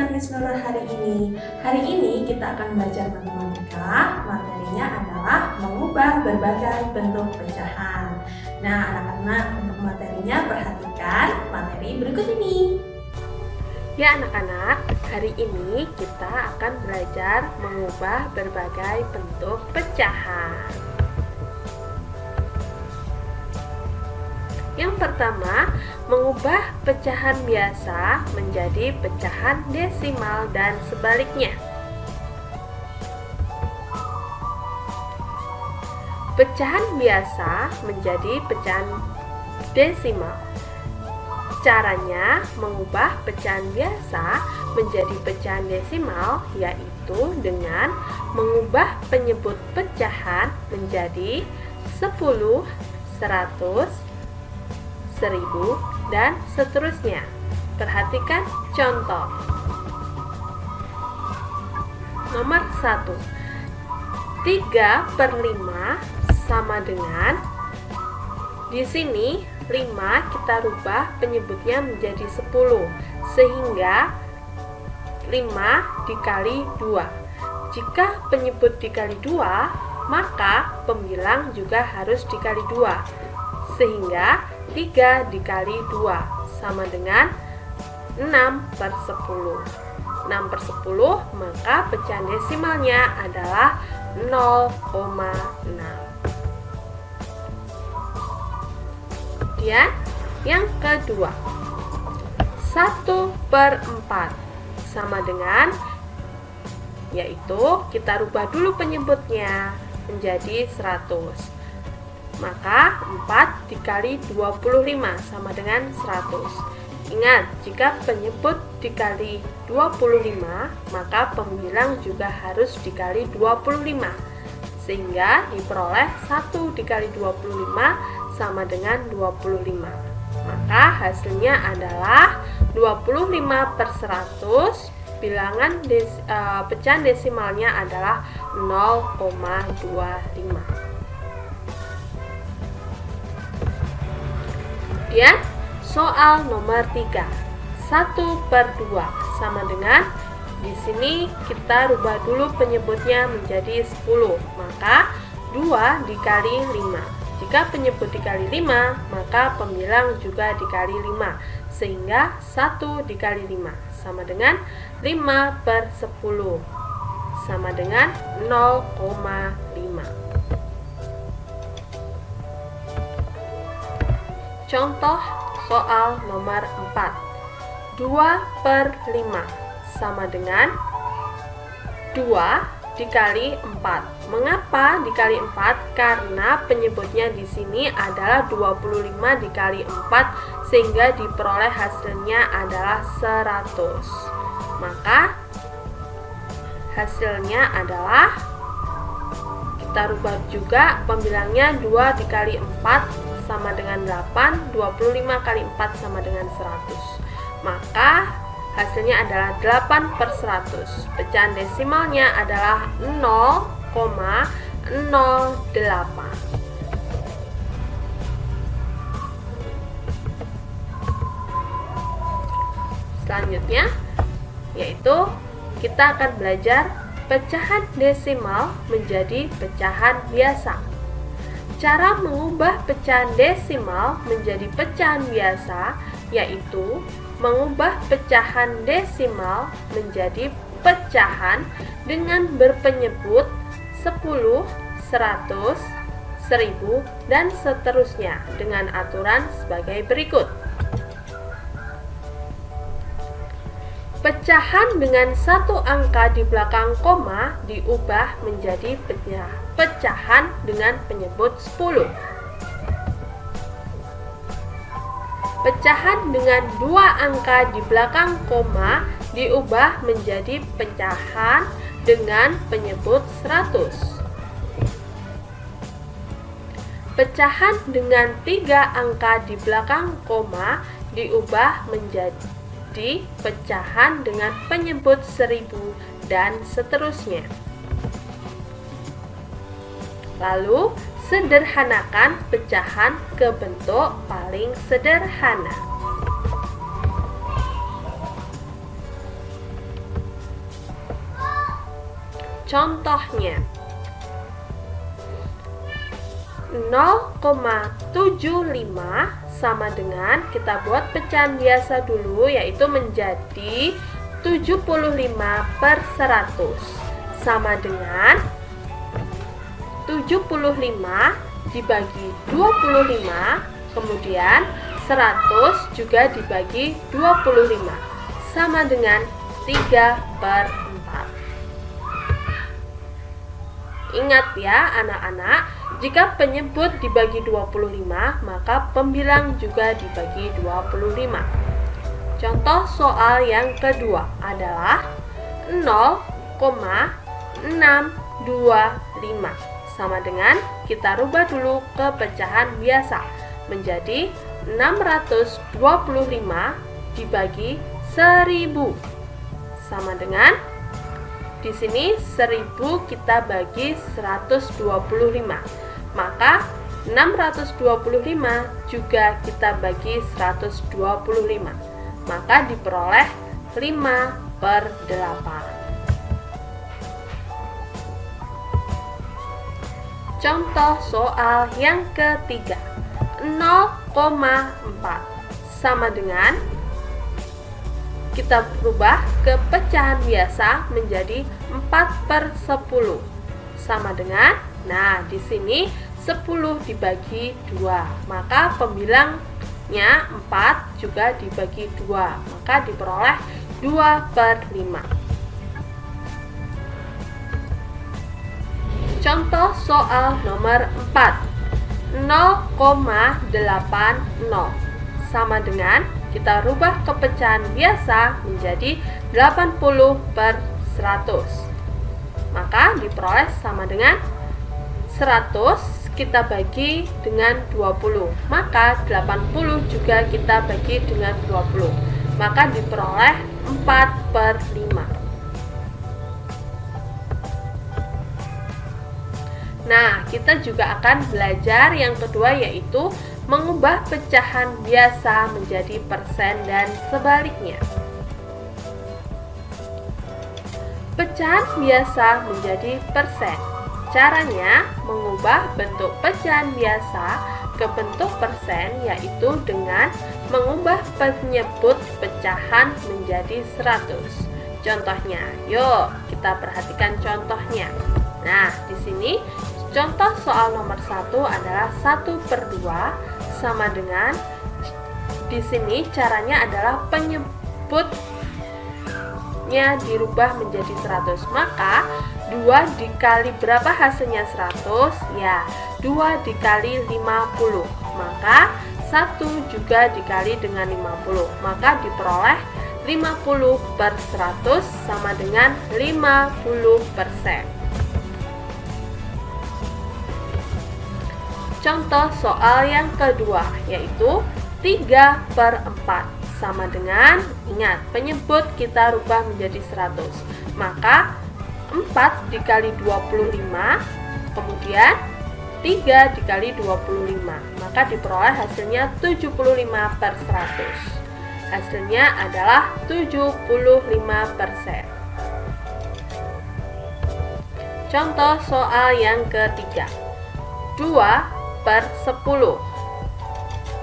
pendengar Miss Nurul hari ini. Hari ini kita akan belajar matematika. Materinya adalah mengubah berbagai bentuk pecahan. Nah, anak-anak, untuk materinya perhatikan materi berikut ini. Ya anak-anak, hari ini kita akan belajar mengubah berbagai bentuk pecahan. Yang pertama, mengubah pecahan biasa menjadi pecahan desimal dan sebaliknya. Pecahan biasa menjadi pecahan desimal. Caranya mengubah pecahan biasa menjadi pecahan desimal yaitu dengan mengubah penyebut pecahan menjadi 10, 100, 1000, dan seterusnya. Perhatikan contoh. Nomor 1. 3/5 sama dengan, di sini 5 kita rubah penyebutnya menjadi 10, sehingga 5 dikali 2. Jika penyebut dikali 2, maka pembilang juga harus dikali 2, sehingga 3 dikali 2 sama dengan 6/10. 6/10, maka pecahan desimalnya adalah 0,6. Kemudian yang kedua, 1/4 sama dengan, yaitu kita rubah dulu penyebutnya menjadi 100. Maka 4 dikali 25 sama dengan 100. Ingat, jika penyebut dikali 25, maka pembilang juga harus dikali 25. Sehingga diperoleh 1 dikali 25 sama dengan 25. Maka hasilnya adalah 25/100. Bilangan pecahan desimalnya adalah 0,25. Kemudian soal nomor 3, 1/2 sama dengan, di sini kita rubah dulu penyebutnya menjadi 10, maka 2 dikali 5. Jika penyebut dikali 5, maka pembilang juga dikali 5, sehingga 1 dikali 5 sama dengan 5/10 sama dengan 0,5. Contoh soal nomor 4, 2/5 sama dengan 2 dikali 4. Mengapa dikali 4? Karena penyebutnya di sini adalah 25 dikali 4, sehingga diperoleh hasilnya adalah 100. Maka hasilnya adalah, kita rubah juga pembilangnya, 2 dikali 4 sama dengan 8, 25 kali 4 sama dengan 100. Maka hasilnya adalah 8/100. Pecahan desimalnya adalah 0,08. Selanjutnya, yaitu kita akan belajar pecahan desimal menjadi pecahan biasa. Cara mengubah pecahan desimal menjadi pecahan biasa yaitu mengubah pecahan desimal menjadi pecahan dengan berpenyebut 10, 100, 1000, dan seterusnya dengan aturan sebagai berikut. Pecahan dengan satu angka di belakang koma diubah menjadi pecahan dengan penyebut 10. Pecahan dengan 2 angka di belakang koma diubah menjadi pecahan dengan penyebut 100. Pecahan dengan 3 angka di belakang koma diubah menjadi pecahan dengan penyebut 1000 dan seterusnya. Lalu sederhanakan pecahan ke bentuk paling sederhana. contohnya. 0,75 sama dengan, kita buat pecahan biasa dulu, yaitu menjadi 75 per 100 sama dengan 75 dibagi 25, kemudian 100 juga dibagi 25 sama dengan 3/4. Ingat ya anak-anak, jika penyebut dibagi 25, maka pembilang juga dibagi 25. Contoh soal yang kedua adalah 0,625 sama dengan, kita rubah dulu ke pecahan biasa menjadi 625 dibagi 1000 sama dengan, di sini 1000 kita bagi 125, maka 625 juga kita bagi 125, maka diperoleh 5/8. Contoh soal yang ketiga, 0,4 sama dengan, kita berubah ke pecahan biasa menjadi 4/10 sama dengan, nah di sini 10 dibagi 2, maka pembilangnya 4 juga dibagi 2, maka diperoleh 2/5. Contoh soal nomor 4, 0,80 sama dengan, kita rubah ke pecahan biasa menjadi 80/100, maka diperoleh sama dengan 100 kita bagi dengan 20, maka 80 juga kita bagi dengan 20, maka diperoleh 4/5. Nah, kita juga akan belajar yang kedua, yaitu mengubah pecahan biasa menjadi persen dan sebaliknya. Pecahan biasa menjadi persen. Caranya mengubah bentuk pecahan biasa ke bentuk persen, yaitu dengan mengubah penyebut pecahan menjadi 100. Contohnya, yuk kita perhatikan contohnya. Nah, di sini contoh soal nomor 1 adalah 1/2 sama dengan, di sini caranya adalah penyebutnya dirubah menjadi 100. Maka 2 dikali berapa hasilnya 100? Ya, 2 dikali 50. Maka 1 juga dikali dengan 50. Maka diperoleh 50/100 sama dengan 50%. Contoh soal yang kedua, yaitu 3/4 sama dengan, ingat penyebut kita rubah menjadi 100, maka 4 dikali 25, kemudian 3 dikali 25, maka diperoleh hasilnya 75/100. Hasilnya adalah 75%. Contoh soal yang ketiga, 2/10.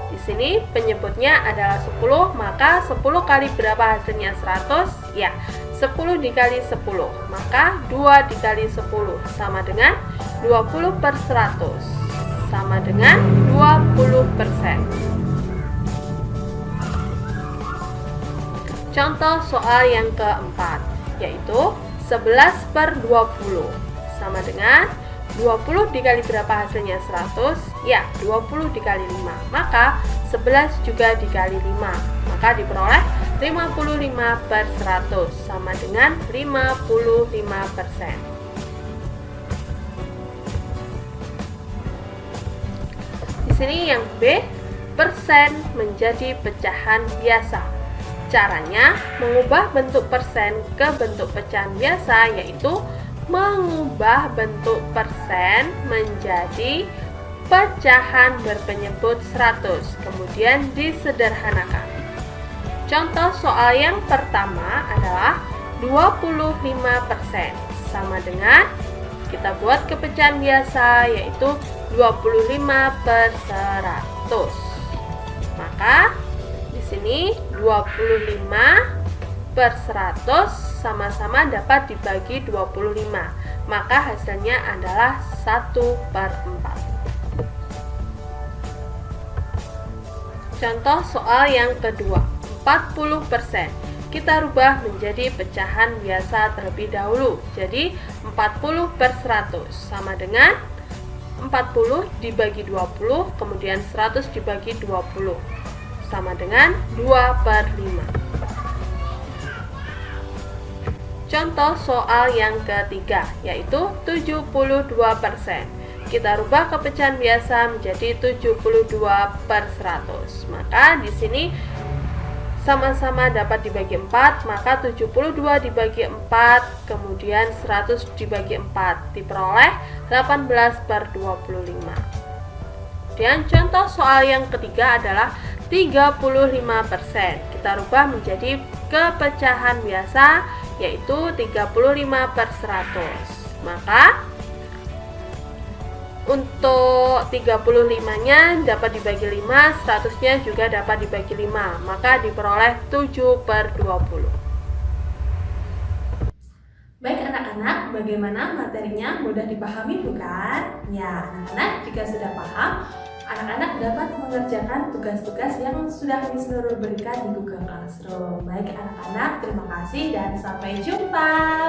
Di sini penyebutnya adalah 10, maka 10 kali berapa hasilnya 100? Ya, 10 dikali 10, maka 2 dikali 10 sama dengan 20/100, sama dengan 20%. Contoh soal yang keempat, yaitu 11/20 sama dengan 20 dikali berapa hasilnya 100? Ya, 20 dikali 5, maka 11 juga dikali 5, maka diperoleh 55/100 sama dengan 55%. Di sini yang B, persen menjadi pecahan biasa. Caranya mengubah bentuk persen ke bentuk pecahan biasa, yaitu mengubah bentuk persen menjadi pecahan berpenyebut 100, kemudian disederhanakan. Contoh soal yang pertama adalah 25% sama dengan, kita buat kepecahan biasa, yaitu 25 per 100. Maka di sini 25 per 100 sama-sama dapat dibagi 25. Maka hasilnya adalah 1 per 4. Contoh soal yang kedua, 40%. Kita rubah menjadi pecahan biasa terlebih dahulu. Jadi 40 per 100 sama dengan 40 dibagi 20, kemudian 100 dibagi 20 sama dengan 2 per 5. Contoh soal yang ketiga, yaitu 72%. Kita rubah kepecahan biasa menjadi 72 per 100. Maka di sini sama-sama dapat dibagi 4, maka 72 dibagi 4, kemudian 100 dibagi 4, diperoleh 18 per 25. Dan contoh soal yang ketiga adalah 35%. Kita rubah menjadi kepecahan biasa, yaitu 35 per 100. Maka untuk 35-nya dapat dibagi 5, 100-nya juga dapat dibagi 5, maka diperoleh 7 per 20. Baik anak-anak, bagaimana materinya mudah dipahami bukan? Ya, anak-anak jika sudah paham, anak-anak dapat mengerjakan tugas-tugas yang sudah Miss Nurul berikan di Google Classroom. Baik anak-anak, terima kasih dan sampai jumpa.